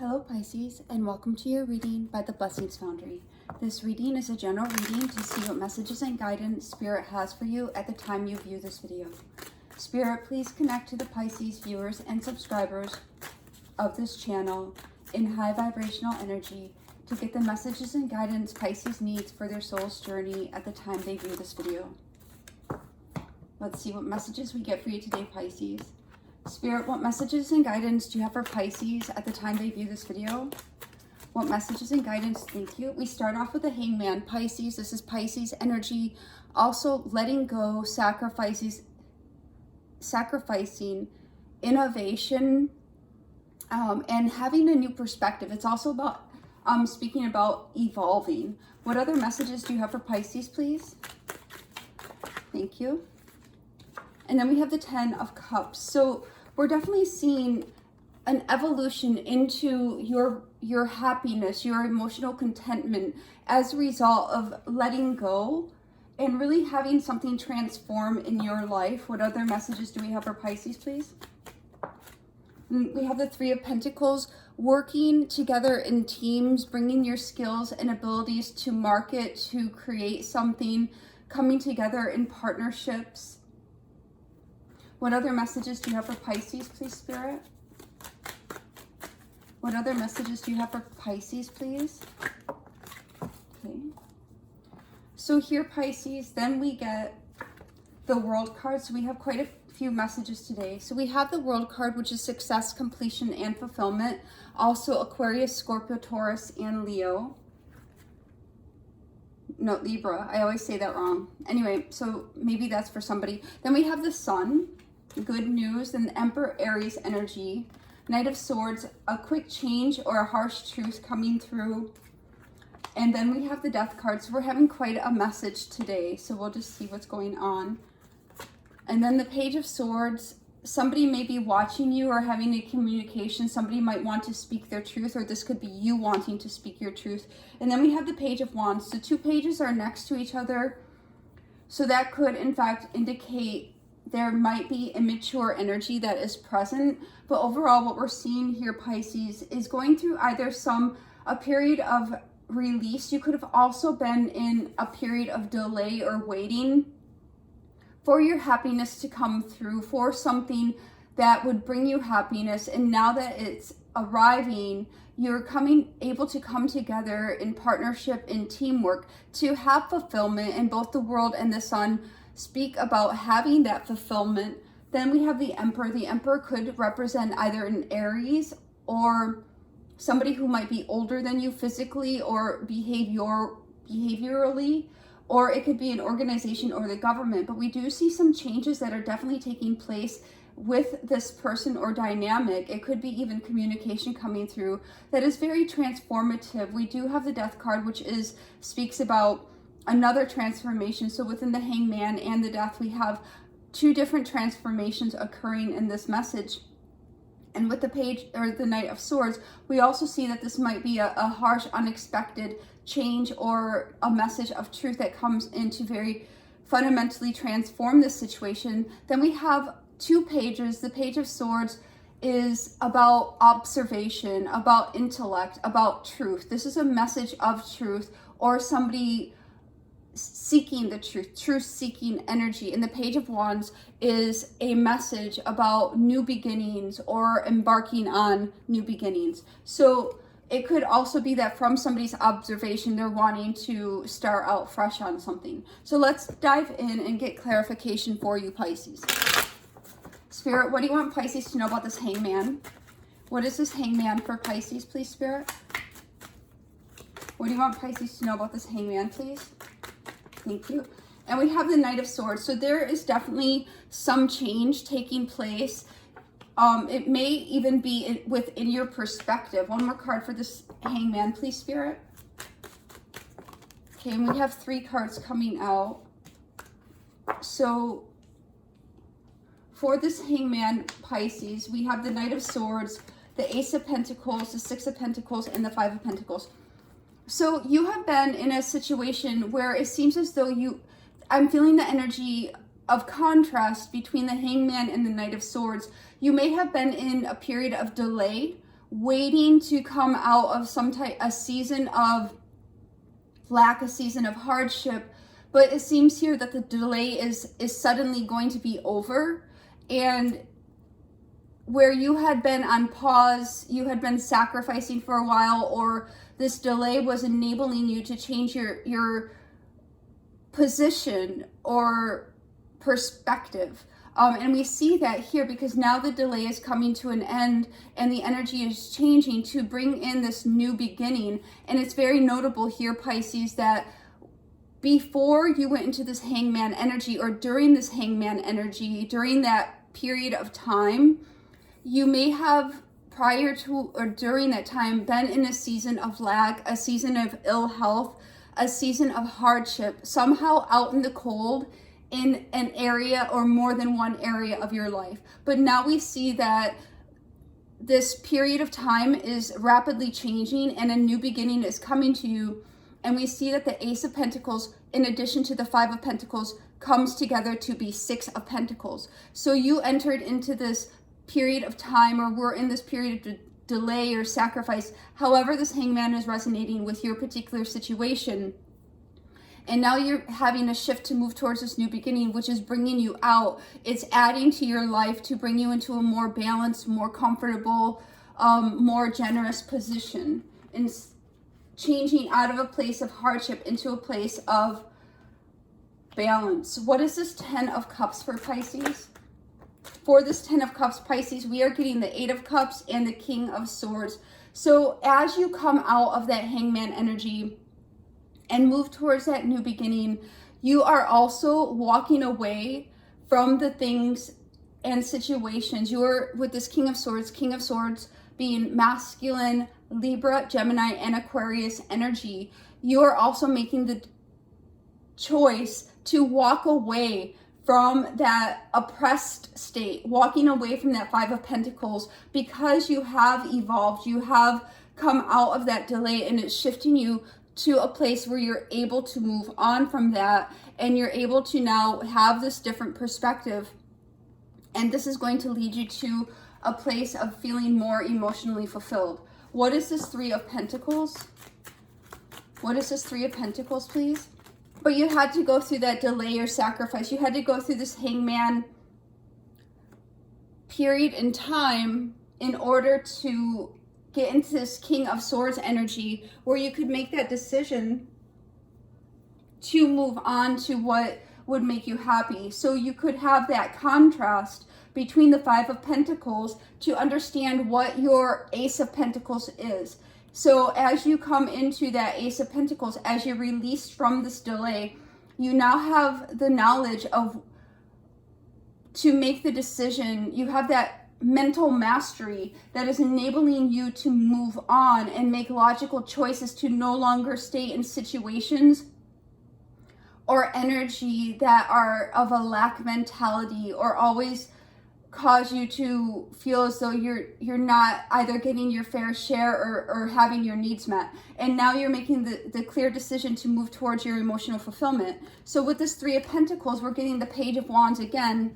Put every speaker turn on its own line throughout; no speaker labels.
Hello Pisces, and welcome to your reading by the Blessings Foundry. This reading is a general reading to see what messages and guidance Spirit has for you at the time you view this video. Spirit, please connect to the Pisces viewers and subscribers of this channel in high vibrational energy to get the messages and guidance Pisces needs for their soul's journey at the time they view this video. Let's see what messages we get for you today, Pisces. Spirit, what messages and guidance do you have for Pisces at the time they view this video? What messages and guidance? Thank you. We start off with the Hangman. Pisces, this is Pisces energy. Also letting go, sacrificing innovation, and having a new perspective. It's also about speaking about evolving. What other messages do you have for Pisces, please? Thank you. And then we have the 10 of Cups. So we're definitely seeing an evolution into your happiness, your emotional contentment as a result of letting go and really having something transform in your life. What other messages do we have for Pisces, please? We have the 3 of Pentacles, working together in teams, bringing your skills and abilities to market, to create something, coming together in partnerships. What other messages do you have for Pisces, please, Spirit? What other messages do you have for Pisces, please? Okay. So here, Pisces, then we get the World card. So we have quite a few messages today. So we have the World card, which is success, completion, and fulfillment. Also Aquarius, Scorpio, Taurus, and Leo. No, Libra. I always say that wrong. Anyway, so maybe that's for somebody. Then we have the Sun. Good news, and the Emperor, Aries energy. Knight of Swords, a quick change or a harsh truth coming through. And then we have the Death card. So we're having quite a message today. So we'll just see what's going on. And then the Page of Swords, somebody may be watching you or having a communication. Somebody might want to speak their truth, or this could be you wanting to speak your truth. And then we have the Page of Wands. The 2 pages are next to each other. So that could, in fact, indicate there might be immature energy that is present, but overall what we're seeing here, Pisces, is going through either a period of release. You could have also been in a period of delay or waiting for your happiness to come through, for something that would bring you happiness, and now that it's arriving, you're able to come together in partnership, in teamwork, to have fulfillment. In both the World and the Sun speak about having that fulfillment. Then we have the Emperor. The Emperor could represent either an Aries or somebody who might be older than you physically or behaviorally, or it could be an organization or the government. But we do see some changes that are definitely taking place with this person or dynamic. It could be even communication coming through that is very transformative. We do have the Death card, which speaks about another transformation. So within the Hangman and the Death, we have 2 different transformations occurring in this message. And with the Page or the Knight of Swords, we also see that this might be a harsh, unexpected change or a message of truth that comes in to very fundamentally transform this situation. Then we have 2 pages. The Page of Swords is about observation, about intellect, about truth. This is a message of truth, or somebody seeking the truth-seeking energy. And the Page of Wands is a message about new beginnings or embarking on new beginnings. So it could also be that from somebody's observation, they're wanting to start out fresh on something. So let's dive in and get clarification for you, Pisces. Spirit, what do you want Pisces to know about this Hangman? What is this Hangman for Pisces, please, Spirit? What do you want Pisces to know about this Hangman, please? Thank you. And we have the Knight of Swords. So there is definitely some change taking place. It may even be within your perspective. One more card for this Hangman, please, Spirit. Okay, and we have 3 cards coming out. So for this Hangman, Pisces, we have the Knight of Swords, the Ace of Pentacles, the 6 of Pentacles, and the 5 of Pentacles. So you have been in a situation where it seems as though I'm feeling the energy of contrast between the Hangman and the Knight of Swords. You may have been in a period of delay waiting to come out of a season of lack, a season of hardship, but it seems here that the delay is suddenly going to be over, and where you had been on pause, you had been sacrificing for a while, or this delay was enabling you to change your position or perspective. And we see that here because now the delay is coming to an end and the energy is changing to bring in this new beginning. And it's very notable here, Pisces, that before you went into this hangman energy, or during this hangman energy, during that period of time, you may have prior to or during that time been in a season of lack, a season of ill health, a season of hardship, somehow out in the cold in an area or more than one area of your life. But now we see that this period of time is rapidly changing and a new beginning is coming to you. And we see that the Ace of Pentacles, in addition to the Five of Pentacles, comes together to be Six of Pentacles. So you entered into this period of time, or we're in this period of delay or sacrifice, however this hangman is resonating with your particular situation. And now you're having a shift to move towards this new beginning, which is bringing you out. It's adding to your life to bring you into a more balanced, more comfortable, more generous position, and changing out of a place of hardship into a place of balance. What is this 10 of Cups for Pisces? For this 10 of Cups, Pisces, we are getting the 8 of Cups and the King of Swords. So as you come out of that hangman energy and move towards that new beginning, you are also walking away from the things and situations. You're with this King of Swords being masculine, Libra, Gemini, and Aquarius energy. You are also making the choice to walk away from that oppressed state, walking away from that Five of Pentacles, because you have evolved, you have come out of that delay, and it's shifting you to a place where you're able to move on from that, and you're able to now have this different perspective. And this is going to lead you to a place of feeling more emotionally fulfilled. What is this Three of Pentacles? What is this Three of Pentacles, please? But you had to go through that delay or sacrifice. You had to go through this hangman period in time in order to get into this King of Swords energy, where you could make that decision to move on to what would make you happy. So you could have that contrast between the Five of Pentacles to understand what your Ace of Pentacles is. So as you come into that Ace of Pentacles, as you're released from this delay, you now have the knowledge of to make the decision. You have that mental mastery that is enabling you to move on and make logical choices, to no longer stay in situations or energy that are of a lack mentality, or always cause you to feel as though you're not either getting your fair share or having your needs met. And now you're making the clear decision to move towards your emotional fulfillment. So with this Three of Pentacles, we're getting the Page of Wands again.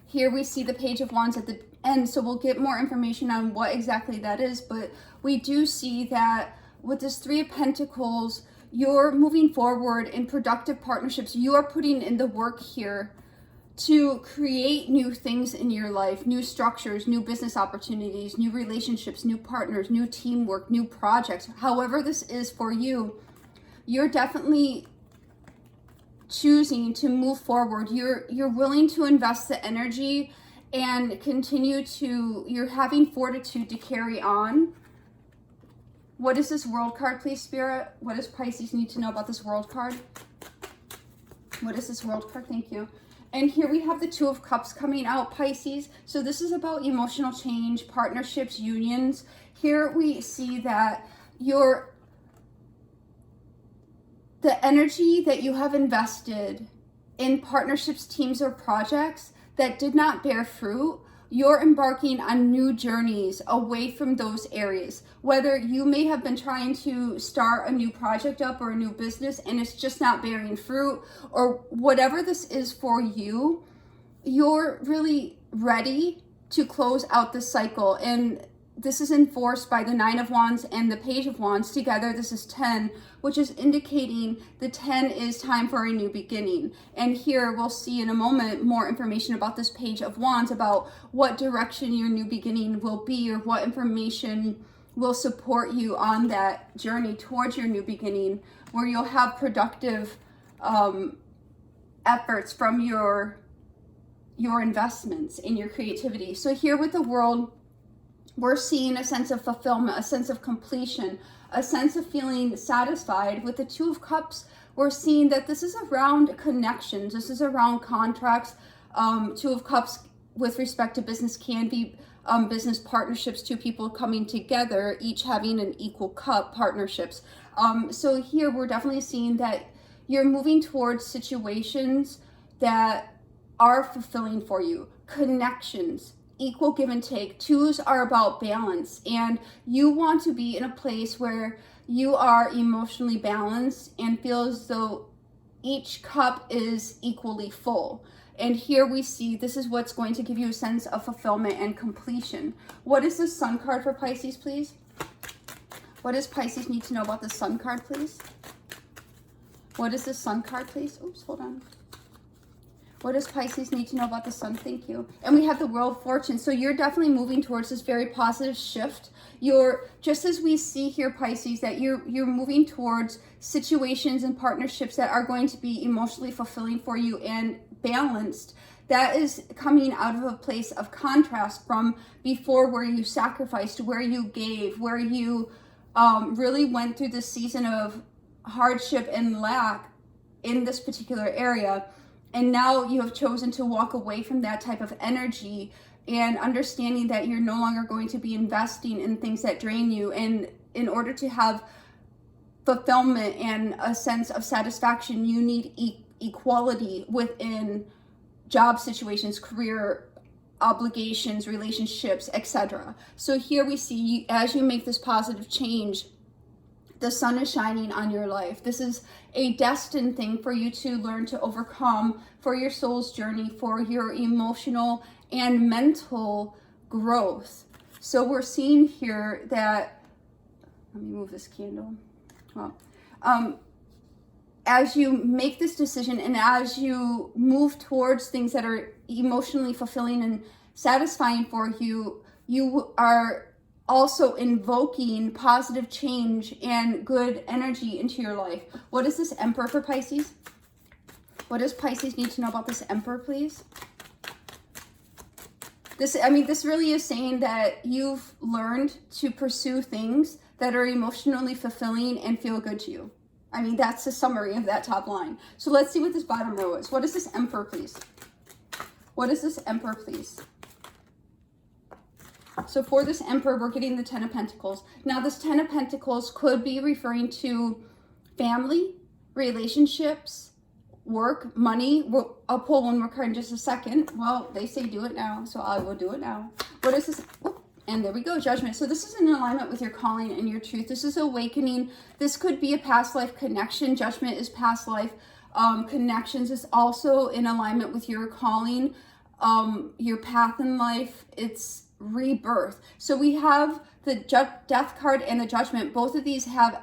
Here we see the Page of Wands at the end, so we'll get more information on what exactly that is. But we do see that with this Three of Pentacles, you're moving forward in productive partnerships. You are putting in the work here to create new things in your life, new structures, new business opportunities, new relationships, new partners, new teamwork, new projects. However this is for you, you're definitely choosing to move forward. You're willing to invest the energy and continue to, you're having fortitude to carry on. What is this World card, please, Spirit? What does Pisces need to know about this World card? What is this World card? Thank you. And here we have the Two of Cups coming out, Pisces. So this is about emotional change, partnerships, unions. Here we see that the energy that you have invested in partnerships, teams, or projects that did not bear fruit, you're embarking on new journeys away from those areas. Whether you may have been trying to start a new project up or a new business and it's just not bearing fruit, or whatever this is for you, you're really ready to close out the cycle. And this is enforced by the Nine of Wands and the Page of Wands. Together, this is 10, which is indicating the 10 is time for a new beginning. And here we'll see in a moment more information about this Page of Wands, about what direction your new beginning will be, or what information will support you on that journey towards your new beginning, where you'll have productive efforts from your investments in your creativity. So here with the World, we're seeing a sense of fulfillment, a sense of completion, a sense of feeling satisfied. With the Two of Cups, we're seeing that this is around connections. This is around contracts. Two of Cups with respect to business can be business partnerships, two people coming together, each having an equal cup, partnerships. So here we're definitely seeing that you're moving towards situations that are fulfilling for you, connections, equal give and take. Twos are about balance, and you want to be in a place where you are emotionally balanced and feel as though each cup is equally full. And here we see this is what's going to give you a sense of fulfillment and completion. What is the Sun card for Pisces, please? What does Pisces need to know about the Sun card, please? What is the Sun card, please? Oops, hold on. What does Pisces need to know about the Sun? Thank you. And we have the Wheel of Fortune. So you're definitely moving towards this very positive shift. You're, just as we see here, Pisces, that you're moving towards situations and partnerships that are going to be emotionally fulfilling for you and balanced. That is coming out of a place of contrast from before, where you sacrificed, where you gave, where you really went through this season of hardship and lack in this particular area. And now you have chosen to walk away from that type of energy, and understanding that you're no longer going to be investing in things that drain you. And in order to have fulfillment and a sense of satisfaction, you need equality within job situations, career obligations, relationships, etc. So here we see, as you make this positive change, the sun is shining on your life. This is a destined thing for you to learn to overcome, for your soul's journey, for your emotional and mental growth. So we're seeing here that, let me move this candle. Well, as you make this decision and as you move towards things that are emotionally fulfilling and satisfying for you, you are also invoking positive change and good energy into your life. What is this Emperor for Pisces? What does Pisces need to know about this Emperor, please? This really is saying that you've learned to pursue things that are emotionally fulfilling and feel good to you. I mean, that's the summary of that top line. So let's see what this bottom row is. What is this Emperor, please? What is this Emperor, please? So for this Emperor, we're getting the Ten of Pentacles. Now, this Ten of Pentacles could be referring to family, relationships, work, money. I'll pull one more card in just a second. Well, they say do it now, so I will do it now. What is this? Oh, and there we go, Judgment. So this is in alignment with your calling and your truth. This is awakening. This could be a past life connection. Judgment is past life connections. It's also in alignment with your calling, your path in life. It's rebirth. So we have the Death card and the Judgment. Both of these have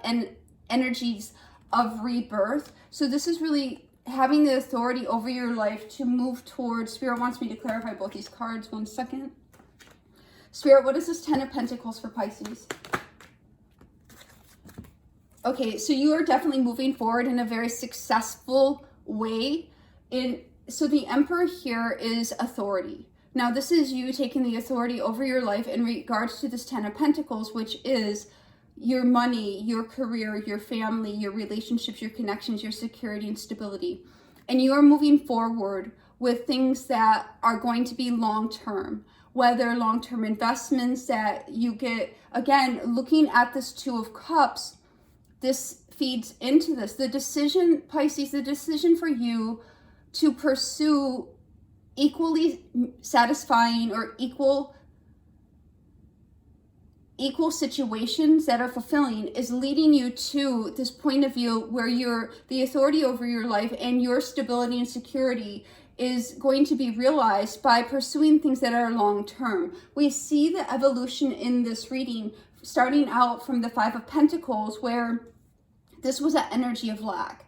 energies of rebirth. So this is really having the authority over your life to move towards. Spirit wants me to clarify both these cards. 1 second. Spirit, what is this Ten of Pentacles for Pisces? Okay, so you are definitely moving forward in a very successful way. So the Emperor here is authority. Now, this is you taking the authority over your life in regards to this Ten of Pentacles, which is your money, your career, your family, your relationships, your connections, your security and stability. And you are moving forward with things that are going to be long-term, whether long-term investments that you get. Again, looking at this Two of Cups, this feeds into this. The decision, Pisces, the decision for you to pursue equally satisfying or equal situations that are fulfilling is leading you to this point of view where you're the authority over your life and your stability and security is going to be realized by pursuing things that are long-term. We see the evolution in this reading starting out from the Five of Pentacles, where this was an energy of lack.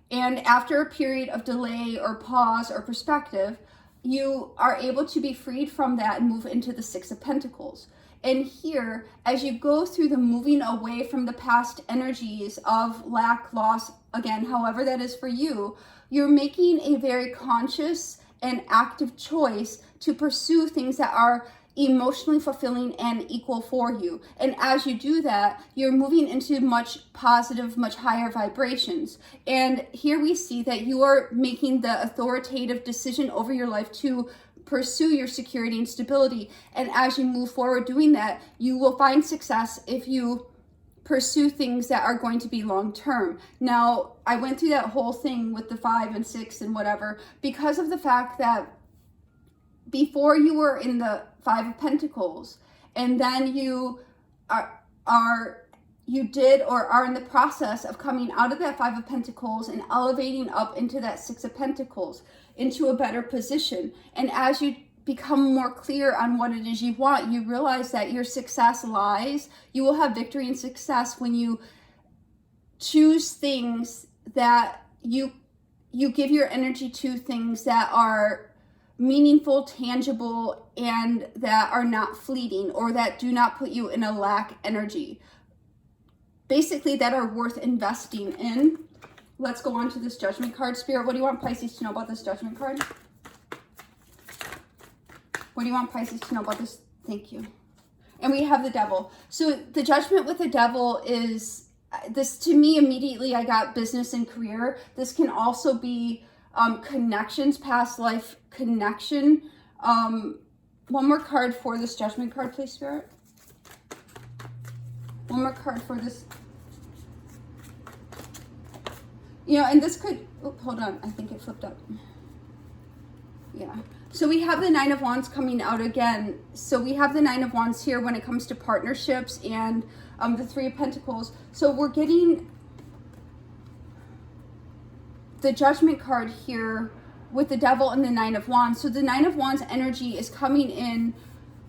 And after a period of delay or pause or perspective, you are able to be freed from that and move into the Six of Pentacles. And here, as you go through the moving away from the past energies of lack, loss, again, however that is for you, you're making a very conscious and active choice to pursue things that are emotionally fulfilling and equal for you. And as you do that, you're moving into much positive, much higher vibrations. And here we see that you are making the authoritative decision over your life to pursue your security and stability. And as you move forward doing that, you will find success if you pursue things that are going to be long-term. Now, I went through that whole thing with the 5 and 6 and whatever, because of the fact that before you were in the 5 of Pentacles, and then you did or are in the process of coming out of that 5 of Pentacles and elevating up into that 6 of Pentacles, into a better position. And as you become more clear on what it is you want, you realize that your success lies. You will have victory and success when you choose things that you give your energy to, things that are meaningful, tangible, and that are not fleeting, or that do not put you in a lack energy. Basically, that are worth investing in. Let's go on to this Judgment card. Spirit, what do you want Pisces to know about this Judgment card? What do you want Pisces to know about this? Thank you. And we have the Devil. So the Judgment with the Devil is, this to me immediately, I got business and career. This can also be connections, past life connection. One more card for this Judgment card, please, Spirit. One more card for this. You know, and this could, oh, hold on, I think it flipped up. Yeah. So we have the Nine of Wands coming out again. So we have the Nine of Wands here when it comes to partnerships, and the Three of Pentacles. So we're getting the Judgment card here with the Devil and the Nine of Wands. So the Nine of Wands energy is coming in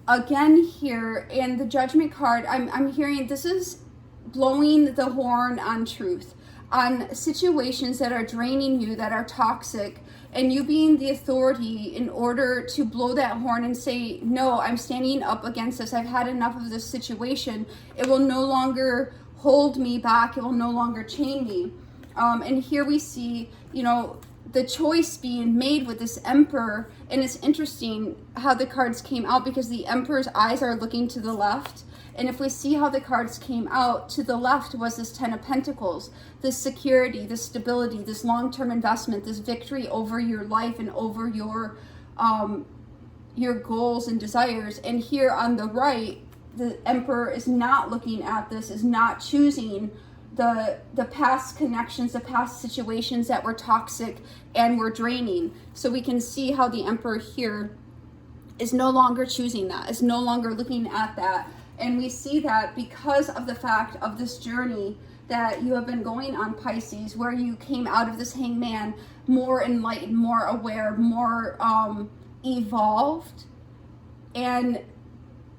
again here, and the Judgment card, I'm hearing this is blowing the horn on truth, on situations that are draining you, that are toxic, and you being the authority in order to blow that horn and say, no, I'm standing up against this. I've had enough of this situation. It will no longer hold me back. It will no longer chain me. And here we see, you know, the choice being made with this Emperor. And it's interesting how the cards came out, because the Emperor's eyes are looking to the left. And if we see how the cards came out, to the left was this Ten of Pentacles, this security, this stability, this long-term investment, this victory over your life and over your goals and desires. And here on the right, the Emperor is not looking at this, is not choosing the past connections, the past situations that were toxic and were draining. So we can see how the Emperor here is no longer choosing that, is no longer looking at that. And we see that because of the fact of this journey that you have been going on, Pisces, where you came out of this Hangman more enlightened, more aware, more evolved, and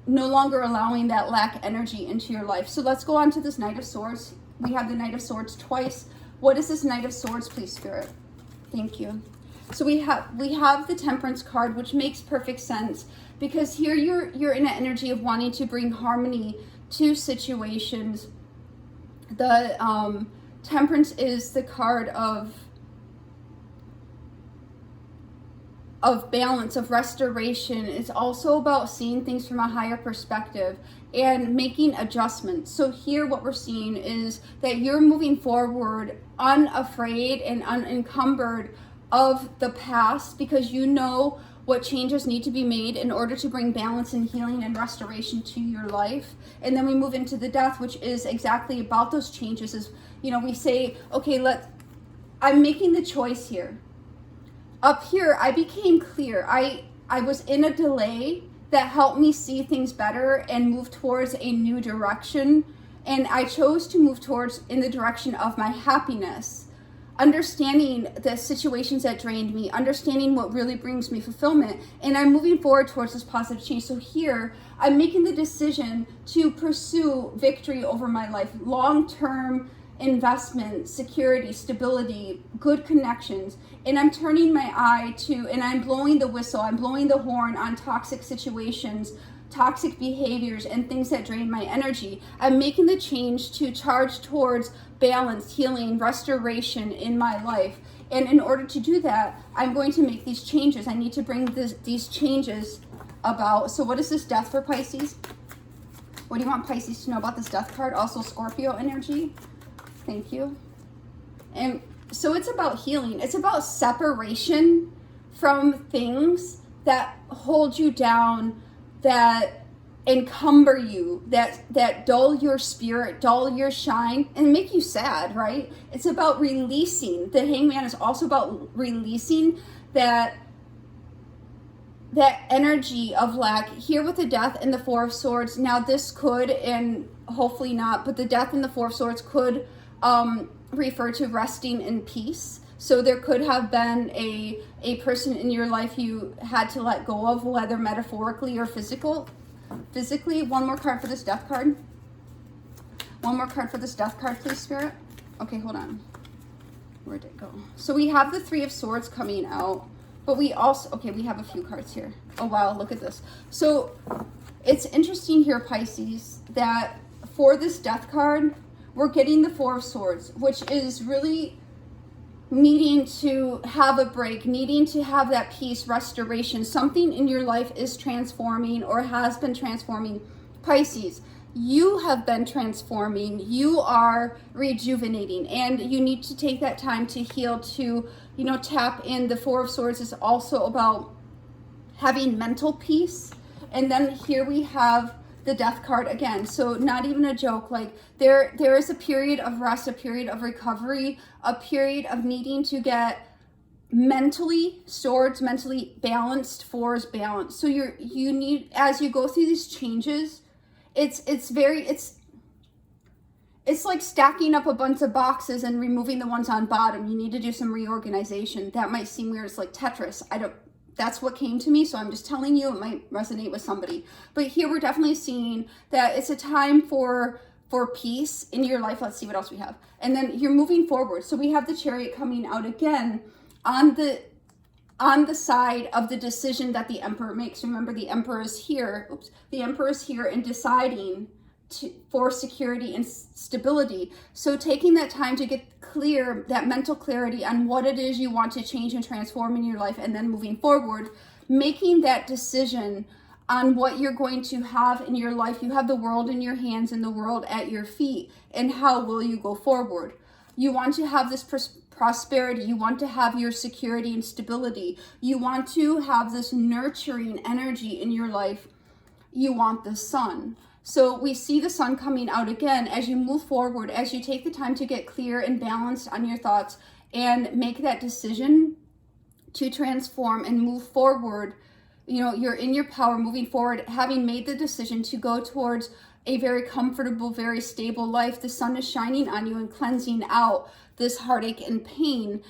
no longer allowing that lack energy into your life. So let's go on to this Knight of Swords. We have the Knight of Swords twice. What is this Knight of Swords, please, Spirit? Thank you. So we have the Temperance card, which makes perfect sense, because here you're in an energy of wanting to bring harmony to situations. The Temperance is the card of balance, of restoration. It's also about seeing things from a higher perspective and making adjustments. So here what we're seeing is that you're moving forward unafraid and unencumbered of the past, because you know what changes need to be made in order to bring balance and healing and restoration to your life. And then we move into the Death, which is exactly about those changes. Is, you know, we say, okay, I'm making the choice here. Up here, I became clear. I was in a delay that helped me see things better and move towards a new direction. And I chose to move towards in the direction of my happiness. understanding the situations that drained me, understanding what really brings me fulfillment, and I'm moving forward towards this positive change. So here, I'm making the decision to pursue victory over my life, long-term investment, security, stability, good connections, and I'm turning my eye to, and I'm blowing the whistle, I'm blowing the horn on toxic situations, toxic behaviors, and things that drain my energy. I'm making the change to charge towards balance, healing, restoration in my life. And in order to do that, I'm going to make these changes. I need to bring these changes about. So what is this death for Pisces? What do you want Pisces to know about this death card? Also Scorpio energy. Thank you. And so it's about healing. It's about separation from things that hold you down, that encumber you, that dull your spirit, dull your shine, and make you sad, right? It's about releasing. The Hangman is also about releasing that energy of lack. Here with the Death and the Four of Swords, now this could, and hopefully not, but the Death and the Four of Swords could refer to resting in peace. So there could have been a person in your life you had to let go of, whether metaphorically or physically. One more card for this death card. One more card for this death card, please, Spirit. Okay, hold on. Where did it go? So we have the Three of Swords coming out, but we also, okay, we have a few cards here. Oh, wow, look at this. So it's interesting here, Pisces, that for this death card, we're getting the Four of Swords, which is really needing to have a break, needing to have that peace, restoration. Something in your life is transforming or has been transforming. Pisces, you have been transforming. You are rejuvenating, and you need to take that time to heal, to, you know, tap in. The Four of Swords is also about having mental peace. And then here we have the Death card again. So not even a joke. Like there is a period of rest, a period of recovery, a period of needing to get mentally, swords, mentally balanced, fours balanced. So you need, as you go through these changes, it's like stacking up a bunch of boxes and removing the ones on bottom. You need to do some reorganization. That might seem weird. It's like Tetris. That's what came to me, so I'm just telling you, it might resonate with somebody. But here we're definitely seeing that it's a time for peace in your life. Let's see what else we have. And then you're moving forward. So we have the Chariot coming out again on the side of the decision that the Emperor makes. Remember, the Emperor is here. Oops. The Emperor is here and deciding for security and stability. So taking that time to get clear, that mental clarity on what it is you want to change and transform in your life, and then moving forward, making that decision on what you're going to have in your life. You have the world in your hands and the world at your feet, and how will you go forward? You want to have this prosperity. You want to have your security and stability. You want to have this nurturing energy in your life. You want the Sun. So we see the Sun coming out again as you move forward, as you take the time to get clear and balanced on your thoughts and make that decision to transform and move forward. You know, you're in your power, moving forward, having made the decision to go towards a very comfortable, very stable life. The Sun is shining on you and cleansing out this heartache and pain.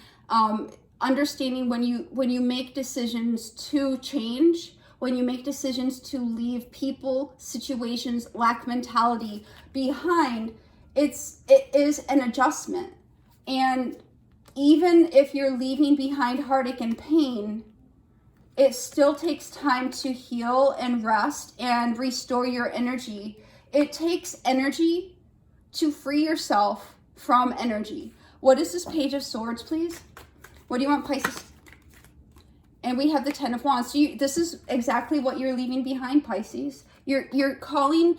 Understanding when you make decisions to change, when you make decisions to leave people, situations, lack mentality behind, it is an adjustment. And even if you're leaving behind heartache and pain, it still takes time to heal and rest and restore your energy. It takes energy to free yourself from energy. What is this Page of Swords, please? What do you want, Pisces? And we have the Ten of Wands. So this is exactly what you're leaving behind, Pisces. You're calling,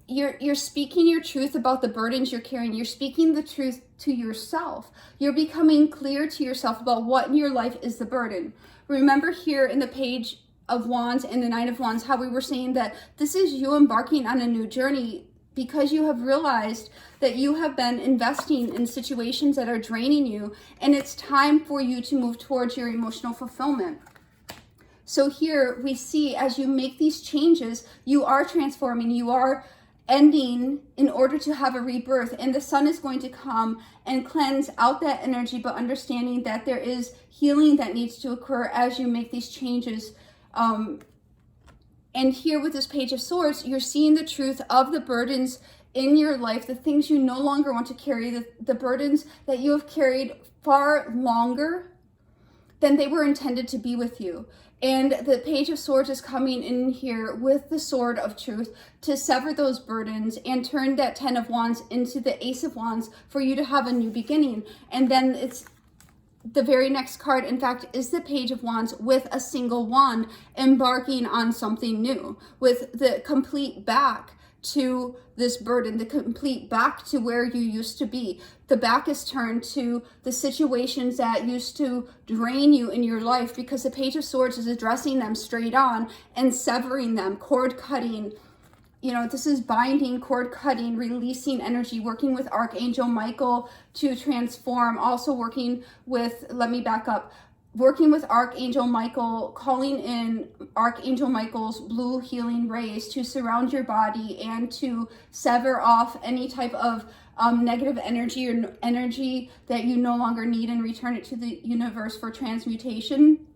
you're speaking your truth about the burdens you're carrying. You're speaking the truth to yourself. You're becoming clear to yourself about what in your life is the burden. Remember here in the Page of Wands and the Nine of Wands, how we were saying that this is you embarking on a new journey because you have realized that you have been investing in situations that are draining you, and it's time for you to move towards your emotional fulfillment. So here we see, as you make these changes, you are transforming, you are ending in order to have a rebirth, and the sun is going to come and cleanse out that energy, but understanding that there is healing that needs to occur as you make these changes. And here with this Page of Swords, you're seeing the truth of the burdens in your life, the things you no longer want to carry, the burdens that you have carried far longer than they were intended to be with you. And the Page of Swords is coming in here with the Sword of Truth to sever those burdens and turn that 10 of Wands into the Ace of Wands for you to have a new beginning. And then it's the very next card, in fact, is the Page of Wands with a single wand, embarking on something new, with the complete back to this burden, the complete back to where you used to be. The back is turned to the situations that used to drain you in your life, because the Page of Swords is addressing them straight on and severing them, cord cutting. You know, this is binding, cord cutting, releasing energy, working with Archangel Michael to transform, also working with, let me back up, working with Archangel Michael, calling in Archangel Michael's blue healing rays to surround your body and to sever off any type of negative energy or energy that you no longer need and return it to the universe for transmutation.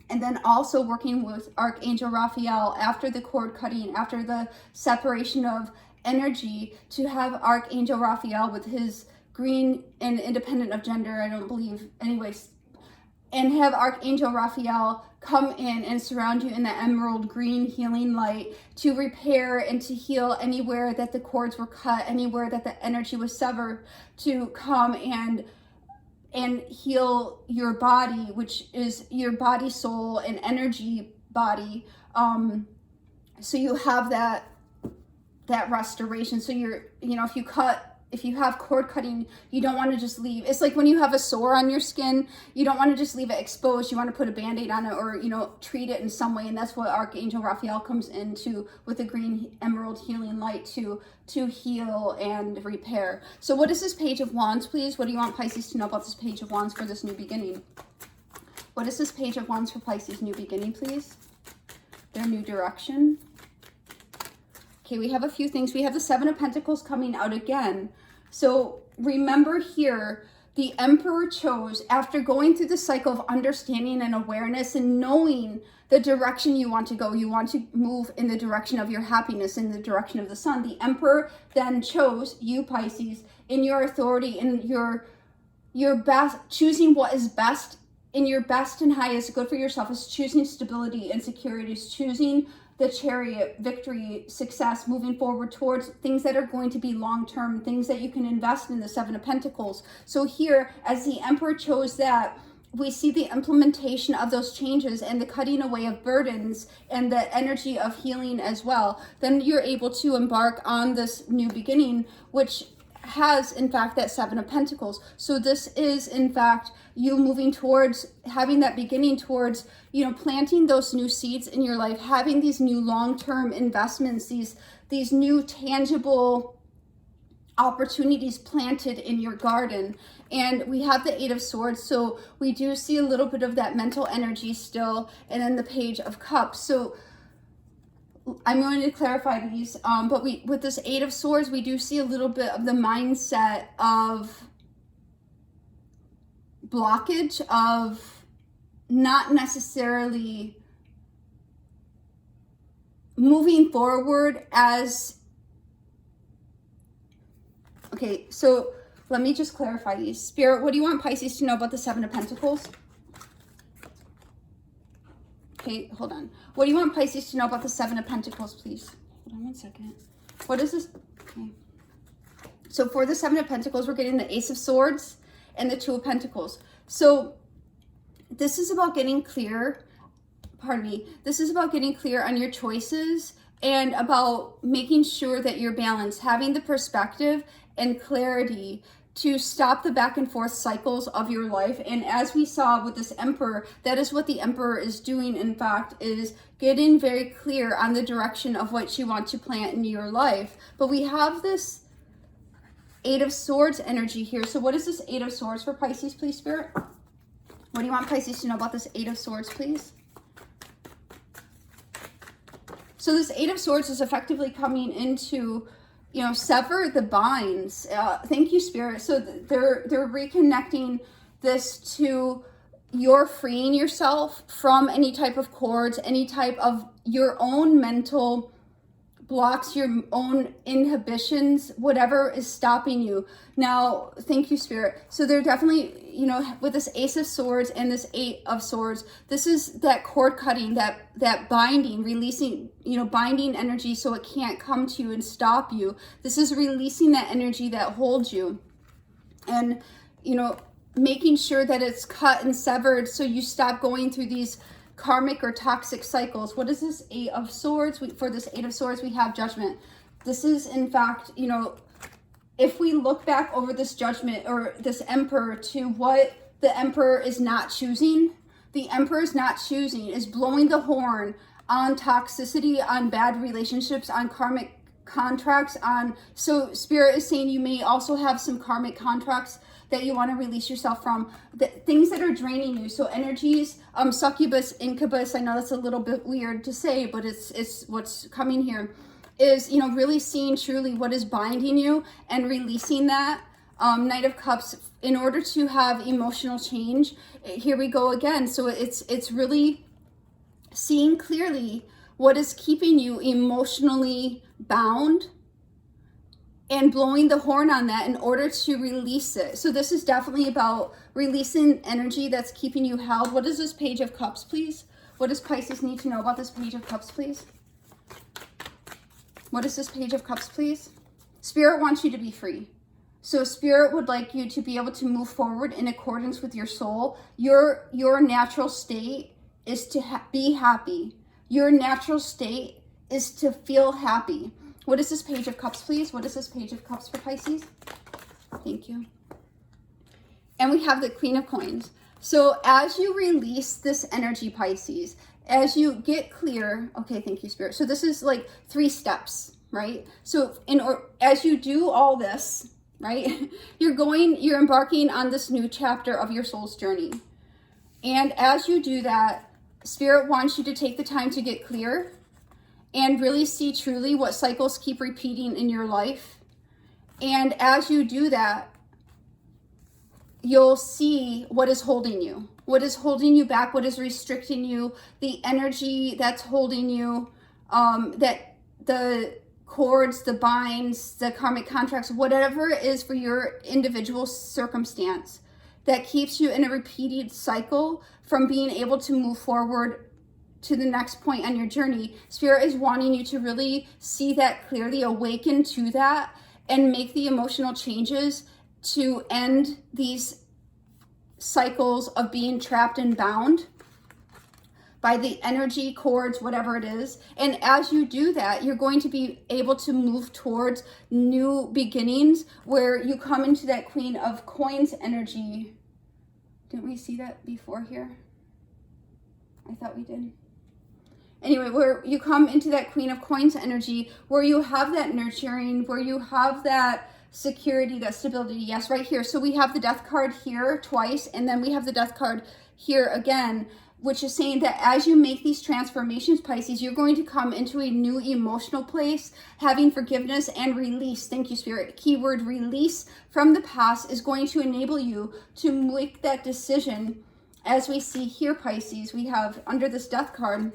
And then also working with Archangel Raphael after the cord cutting, after the separation of energy, to have Archangel Raphael with his green and independent of gender, I don't believe, anyways, and have Archangel Raphael come in and surround you in the emerald green healing light to repair and to heal anywhere that the cords were cut, anywhere that the energy was severed, to come and heal your body, which is your body, soul, and energy body. So you have that restoration. So you're, you know, if you have cord cutting, you don't want to just leave. It's like when you have a sore on your skin, you don't want to just leave it exposed. You want to put a band-aid on it, or, you know, treat it in some way. And that's what Archangel Raphael comes into with the green emerald healing light to heal and repair. So what is this Page of Wands, please? What do you want Pisces to know about this Page of Wands for this new beginning? What is this Page of Wands for Pisces' new beginning, please? Their new direction. Okay, we have a few things. We have the Seven of Pentacles coming out again. So remember here, the Emperor chose, after going through the cycle of understanding and awareness and knowing the direction you want to go, you want to move in the direction of your happiness, in the direction of the sun. The Emperor then chose you, Pisces, in your authority, in your best, choosing what is best, in your best and highest good for yourself, is choosing stability and security, is choosing the Chariot, victory, success, moving forward towards things that are going to be long-term, things that you can invest in, the Seven of Pentacles. So here, as the Emperor chose that, we see the implementation of those changes and the cutting away of burdens and the energy of healing as well. Then you're able to embark on this new beginning, which has, in fact, that Seven of Pentacles. So this is, in fact, you moving towards having that beginning towards, you know, planting those new seeds in your life, having these new long-term investments, these new tangible opportunities planted in your garden. And we have the Eight of Swords, so we do see a little bit of that mental energy still, and then the Page of Cups. So I'm going to clarify these, but with this Eight of Swords, we do see a little bit of the mindset of blockage, of not necessarily moving forward as, okay, so let me just clarify these. Spirit, what do you want Pisces to know about the Seven of Pentacles? Okay, hold on. What do you want Pisces to know about the Seven of Pentacles, please? Hold on one second. What is this? Okay. So for the Seven of Pentacles, we're getting the Ace of Swords and the Two of Pentacles. So this is about getting clear, this is about getting clear on your choices and about making sure that you're balanced, having the perspective and clarity to stop the back and forth cycles of your life. And as we saw with this Emperor, that is what the Emperor is doing, in fact, is getting very clear on the direction of what you want to plant in your life. But we have this Eight of Swords energy here. So what is this Eight of Swords for Pisces, please, Spirit? What do you want Pisces to know about this Eight of Swords, please? So this Eight of Swords is effectively coming into you know, sever the binds. Thank you, Spirit. So they're reconnecting this to you're freeing yourself from any type of cords, any type of your own mental blocks, your own inhibitions, whatever is stopping you. Now, thank you, Spirit. So they're definitely, you know, with this Ace of Swords and this Eight of Swords, this is that cord cutting, that binding, releasing, you know, binding energy so it can't come to you and stop you. This is releasing that energy that holds you. And, you know, making sure that it's cut and severed so you stop going through these karmic or toxic cycles. What is this Eight of Swords? For this Eight of Swords, we have Judgment. This is, in fact, you know, if we look back over this Judgment or this Emperor to what the Emperor is not choosing, the Emperor is not choosing, is blowing the horn on toxicity, on bad relationships, on karmic contracts, on, so Spirit is saying you may also have some karmic contracts that you want to release yourself from, things that are draining you. So energies, succubus, incubus, I know that's a little bit weird to say, but it's what's coming here, is, you know, really seeing truly what is binding you and releasing that. Knight of Cups, in order to have emotional change. Here we go again. So it's really seeing clearly what is keeping you emotionally bound and blowing the horn on that in order to release it. So this is definitely about releasing energy that's keeping you held. What is this Page of Cups, please? What does Pisces need to know about this Page of Cups, please? What is this Page of Cups, please? Spirit wants you to be free. So Spirit would like you to be able to move forward in accordance with your soul. Your natural state is to be happy. Your natural state is to feel happy. What is this Page of Cups, please? What is this Page of Cups for Pisces? Thank you. And we have the Queen of Coins. So as you release this energy, Pisces, as you get clear, okay, thank you, Spirit. So this is like 3 steps, right? So as you do all this, right, you're embarking on this new chapter of your soul's journey. And as you do that, Spirit wants you to take the time to get clear and really see truly what cycles keep repeating in your life. And as you do that, you'll see what is holding you. What is holding you back, what is restricting you, the energy that's holding you, that the cords, the binds, the karmic contracts, whatever it is for your individual circumstance that keeps you in a repeated cycle from being able to move forward to the next point on your journey. Spirit is wanting you to really see that clearly, awaken to that, and make the emotional changes to end these cycles of being trapped and bound by the energy, cords, whatever it is. And as you do that, you're going to be able to move towards new beginnings where you come into that Queen of Coins energy. Didn't we see that before here? I thought we did. Anyway, where you come into that Queen of Coins energy, where you have that nurturing, where you have that security, that stability. Yes, right here. So we have the Death card here twice, and then we have the Death card here again, which is saying that as you make these transformations, Pisces, you're going to come into a new emotional place, having forgiveness and release. Thank you, Spirit. Keyword release from the past is going to enable you to make that decision. As we see here, Pisces, we have under this Death card,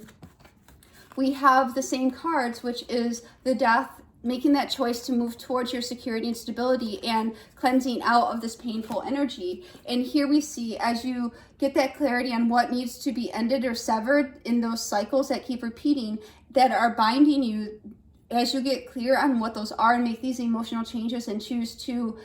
we have the same cards, which is the Death, making that choice to move towards your security and stability and cleansing out of this painful energy. And here we see, as you get that clarity on what needs to be ended or severed in those cycles that keep repeating, that are binding you, as you get clear on what those are and make these emotional changes and choose to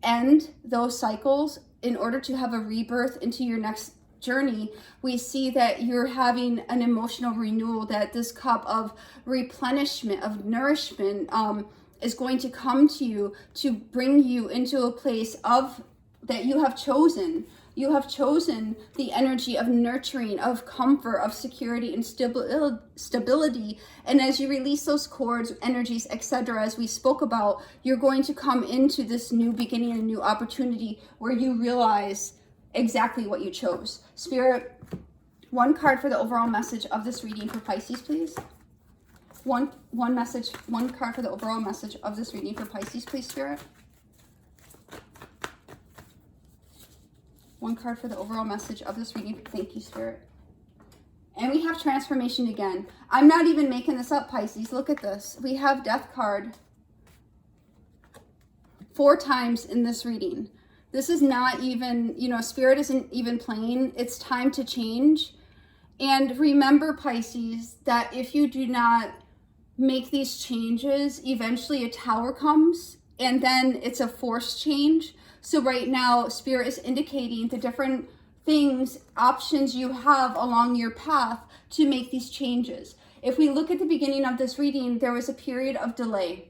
end those cycles in order to have a rebirth into your next journey, we see that you're having an emotional renewal, that this cup of replenishment, of nourishment, is going to come to you to bring you into a place of that you have chosen. You have chosen the energy of nurturing, of comfort, of security and stability. And as you release those cords, energies, etc., as we spoke about, you're going to come into this new beginning, a new opportunity where you realize exactly what you chose. Spirit, one card for the overall message of this reading for Pisces, please. one message, one card for the overall message of this reading for Pisces, please, Spirit. One card for the overall message of this reading. Thank you, Spirit. And we have transformation again. I'm not even making this up, Pisces. Look at this. We have Death card 4 times in this reading. This is not even, Spirit isn't even playing. It's time to change. And remember, Pisces, that if you do not make these changes, eventually a Tower comes, and then it's a forced change. So right now, Spirit is indicating the different things, options you have along your path to make these changes. If we look at the beginning of this reading, there was a period of delay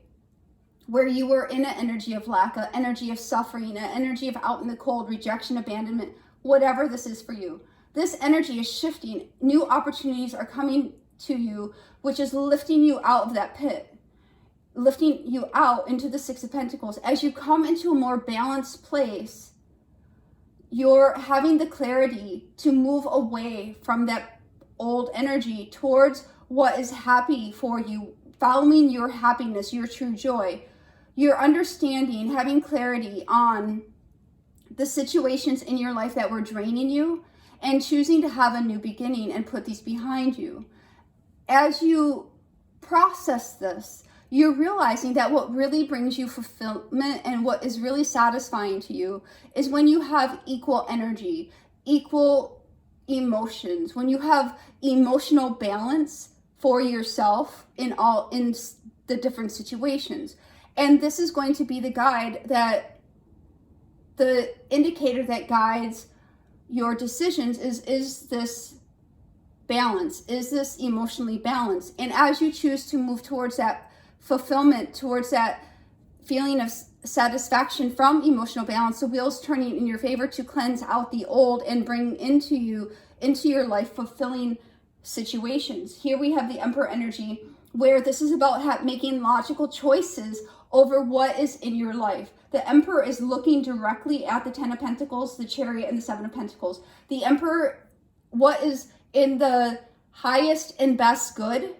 where you were in an energy of lack, an energy of suffering, an energy of out in the cold, rejection, abandonment, whatever this is for you. This energy is shifting. New opportunities are coming to you, which is lifting you out of that pit, lifting you out into the Six of Pentacles. As you come into a more balanced place, you're having the clarity to move away from that old energy towards what is happy for you, following your happiness, your true joy. You're understanding, having clarity on the situations in your life that were draining you and choosing to have a new beginning and put these behind you. As you process this, you're realizing that what really brings you fulfillment and what is really satisfying to you is when you have equal energy, equal emotions, when you have emotional balance for yourself in the different situations. And this is going to be the indicator that guides your decisions is this balance, is this emotionally balanced? And as you choose to move towards that fulfillment, towards that feeling of satisfaction from emotional balance, the wheels turning in your favor to cleanse out the old and bring into your life fulfilling situations. Here we have the Emperor energy, where this is about making logical choices over what is in your life. The Emperor is looking directly at the Ten of Pentacles, the Chariot, and the Seven of Pentacles. The Emperor, what is in the highest and best good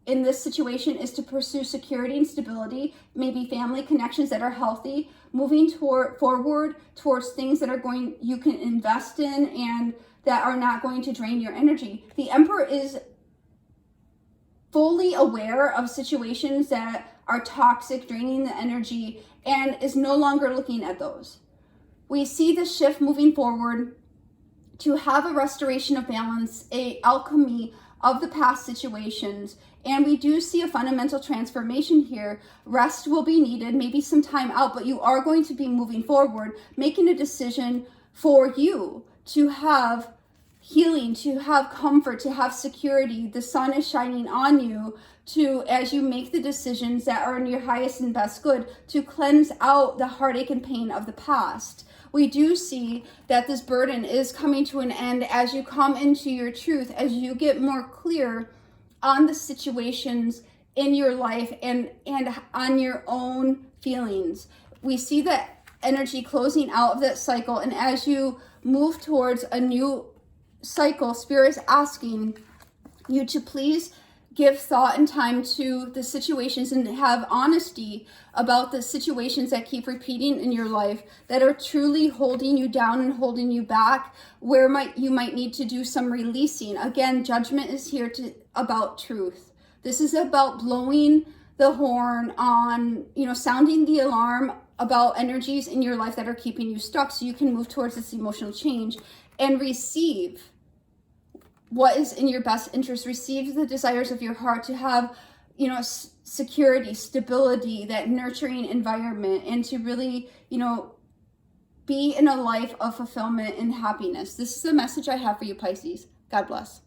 in this situation is to pursue security and stability, maybe family connections that are healthy, moving forward towards things that you can invest in and that are not going to drain your energy. The Emperor is fully aware of situations that are toxic, draining the energy, and is no longer looking at those. We see the shift moving forward to have a restoration of balance, a alchemy of the past situations, and we do see a fundamental transformation here. Rest will be needed, maybe some time out, but you are going to be moving forward, making a decision for you to have healing, to have comfort, to have security. The sun is shining on you as you make the decisions that are in your highest and best good, to cleanse out the heartache and pain of the past. We do see that this burden is coming to an end as you come into your truth, as you get more clear on the situations in your life and on your own feelings. We see that energy closing out of that cycle, and as you move towards a new cycle, Spirit is asking you to please give thought and time to the situations and have honesty about the situations that keep repeating in your life, that are truly holding you down and holding you back, where you might need to do some releasing. Again, judgment is here about truth. This is about blowing the horn on, sounding the alarm about energies in your life that are keeping you stuck, so you can move towards this emotional change and receive what is in your best interest. Receive the desires of your heart to have, security, stability, that nurturing environment, and to really, be in a life of fulfillment and happiness. This is the message I have for you, Pisces. God bless.